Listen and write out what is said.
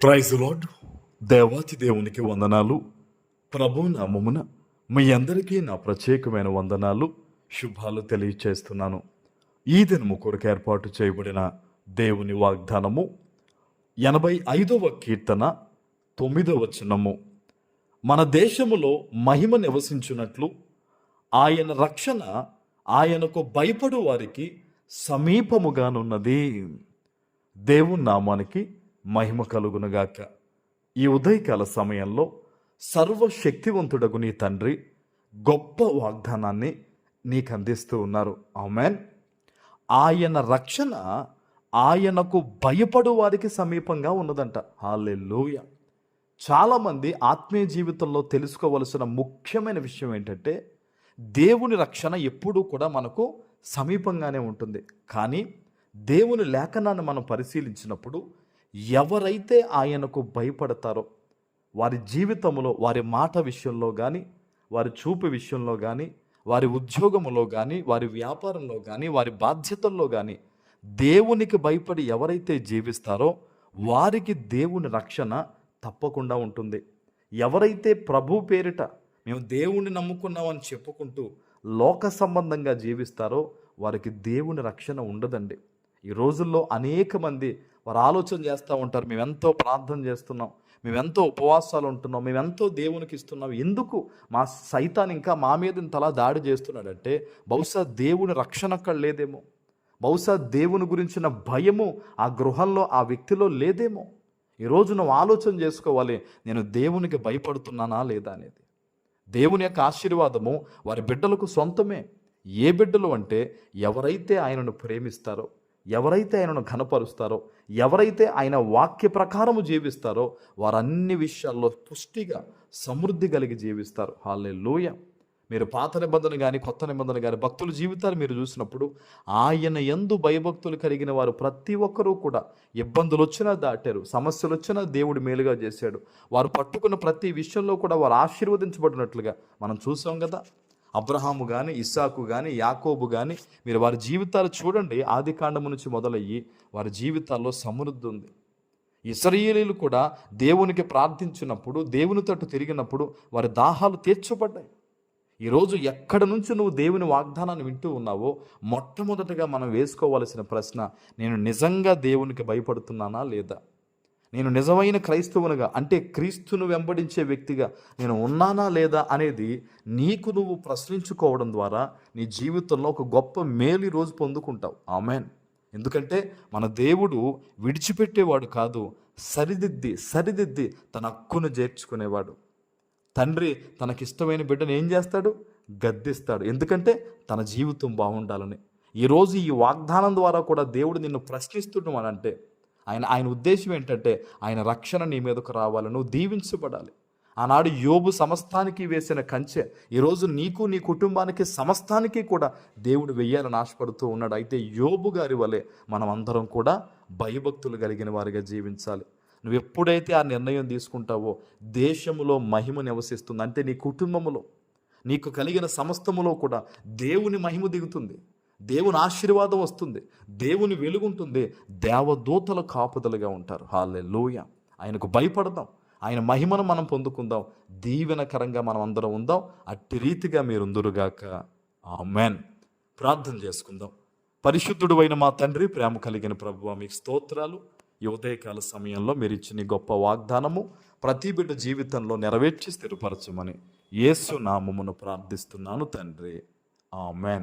Praise lord. దేవాతి దేవునికి వందనాలు. ప్రభు నామమున మీ అందరికీ నా ప్రత్యేకమైన వందనాలు, శుభాలు తెలియచేస్తున్నాను. ఈ దినము కొరకు ఏర్పాటు చేయబడిన దేవుని వాగ్దానము 85వ కీర్తన 9వ వచనము. మన దేశములో మహిమ నివసించున్నట్లు ఆయన రక్షణ ఆయనకు భయపడు వారికి సమీపముగానున్నది. దేవుని నామానికి మహిమ కలుగునుగాక. ఈ ఉదయకాల సమయంలో సర్వశక్తివంతుడగు నీ తండ్రి గొప్ప వాగ్దానాన్ని నీకు అందిస్తూ ఉన్నారు. ఆమేన్. ఆయన రక్షణ ఆయనకు భయపడు వారికి సమీపంగా ఉన్నదంట. హల్లెలూయా. చాలామంది ఆత్మీయ జీవితంలో తెలుసుకోవలసిన ముఖ్యమైన విషయం ఏంటంటే, దేవుని రక్షణ ఎప్పుడూ కూడా మనకు సమీపంగానే ఉంటుంది. కానీ దేవుని లేఖనాన్ని మనం పరిశీలించినప్పుడు ఎవరైతే ఆయనకు భయపడతారో వారి జీవితంలో, వారి మాట విషయంలో కానీ, వారి చూపు విషయంలో కానీ, వారి ఉద్యోగంలో కానీ, వారి వ్యాపారంలో కానీ, వారి బాధ్యతల్లో కానీ దేవునికి భయపడి ఎవరైతే జీవిస్తారో వారికి దేవుని రక్షణ తప్పకుండా ఉంటుంది. ఎవరైతే ప్రభు పేరిట మేము దేవుణ్ణి నమ్ముకున్నామని చెప్పుకుంటూ లోక సంబంధంగా జీవిస్తారో వారికి దేవుని రక్షణ ఉండదండి. ఈ రోజుల్లో అనేక మంది వారు ఆలోచన చేస్తూ ఉంటారు, మేమెంతో ప్రార్థన చేస్తున్నాం, మేమెంతో ఉపవాసాలు ఉంటున్నాం, మేమెంతో దేవునికి ఇస్తున్నాం, ఎందుకు మా సైతాన్ ఇంకా మా మీద ఇంతలా దాడి చేస్తున్నాడంటే బహుశా దేవుని రక్షణ అక్కడ లేదేమో, బహుశా దేవుని గురించిన భయము ఆ గృహంలో ఆ వ్యక్తిలో లేదేమో. ఈరోజు నువ్వు ఆలోచన చేసుకోవాలి, నేను దేవునికి భయపడుతున్నానా లేదా అనేది. దేవుని యొక్క ఆశీర్వాదము వారి బిడ్డలకు సొంతమే. ఏ బిడ్డలు అంటే ఎవరైతే ఆయనను ప్రేమిస్తారో, ఎవరైతే ఆయనను ఘనపరుస్తారో, ఎవరైతే ఆయన వాక్య ప్రకారము జీవిస్తారో వారన్ని విషయాల్లో పుష్టిగా సమృద్ధి కలిగి జీవిస్తారు. హల్లెలూయా. మీరు పాత నిబంధన కానీ కొత్త నిబంధన కానీ భక్తుల జీవితాలు మీరు చూసినప్పుడు ఆయన యందు భయభక్తులు కలిగిన వారు ప్రతి ఒక్కరూ కూడా ఇబ్బందులు వచ్చినా దాటారు, సమస్యలు వచ్చినా దేవుడు మేలుగా చేశాడు. వారు పట్టుకున్న ప్రతి విషయంలో కూడా వారు ఆశీర్వదించబడినట్లుగా మనం చూసాం కదా. అబ్రహాము కానీ, ఇస్సాకు కానీ, యాకోబు కానీ మీరు వారి జీవితాలు చూడండి. ఆది కాండము నుంచి మొదలయ్యి వారి జీవితాల్లో సమృద్ధి ఉంది. ఇశ్రాయేలీయులు కూడా దేవునికి ప్రార్థించినప్పుడు, దేవుని తట్టు తిరిగినప్పుడు వారి దాహాలు తీర్చబడ్డాయి. ఈరోజు ఎక్కడ నుంచి నువ్వు దేవుని వాగ్దానాన్ని వింటూ ఉన్నావో మొట్టమొదటగా మనం వేసుకోవాల్సిన ప్రశ్న, నేను నిజంగా దేవునికి భయపడుతున్నానా లేదా? నేను నిజమైన క్రైస్తవునిగా అంటే క్రీస్తును వెంబడించే వ్యక్తిగా నేను ఉన్నానా లేదా అనేది నీకు నువ్వు ప్రశ్నించుకోవడం ద్వారా నీ జీవితంలో ఒక గొప్ప మేలు రోజు పొందుకుంటావు. ఆమేన్. ఎందుకంటే మన దేవుడు విడిచిపెట్టేవాడు కాదు, సరిదిద్ది తన హక్కును చేర్చుకునేవాడు. తండ్రి తనకిష్టమైన బిడ్డను ఏం చేస్తాడు? గద్దిస్తాడు. ఎందుకంటే తన జీవితం బాగుండాలని. ఈరోజు ఈ వాగ్దానం ద్వారా కూడా దేవుడు నిన్ను ప్రశ్నిస్తున్నాడంటే ఆయన ఉద్దేశం ఏంటంటే ఆయన రక్షణ నీ మీదకు రావాలి, నువ్వు దీవించబడాలి. ఆనాడు యోబు సమస్తానికి వేసిన కంచె ఈరోజు నీకు నీ కుటుంబానికి సమస్తానికి కూడా దేవుడు వెయ్యాలని ఆశపడుతూ ఉన్నాడు. అయితే యోబు గారి వలె మనం అందరం కూడా భయభక్తులు కలిగిన వారిగా జీవించాలి. నువ్వు ఎప్పుడైతే ఆ నిర్ణయం తీసుకుంటావో దేశములో మహిమ నివసిస్తుంది. అంటే నీ కుటుంబములో నీకు కలిగిన సమస్తములో కూడా దేవుని మహిమ దిగుతుంది, దేవుని ఆశీర్వాదం వస్తుంది, దేవుని వెలుగుంటుంది, దేవదూతల కాపుదలుగా ఉంటారు. హల్లెలూయా. ఆయనకు భయపడదాం, ఆయన మహిమను మనం పొందుకుందాం, దీవెనకరంగా మనం అందరం ఉందాం. అట్టి రీతిగా మీరుందురుగాక. ఆమేన్. ప్రార్థన చేసుకుందాం. పరిశుద్ధుడు అయిన మా తండ్రి, ప్రేమ కలిగిన ప్రభువా, మీకు స్తోత్రాలు. ఈ ఉదయకాల సమయంలో మీరు ఇచ్చిన గొప్ప వాగ్దానము ప్రతి బిడ్డ జీవితంలో నెరవేర్చి స్థిరపరచమని యేసు నామమును ప్రార్థిస్తున్నాను తండ్రి. ఆమేన్.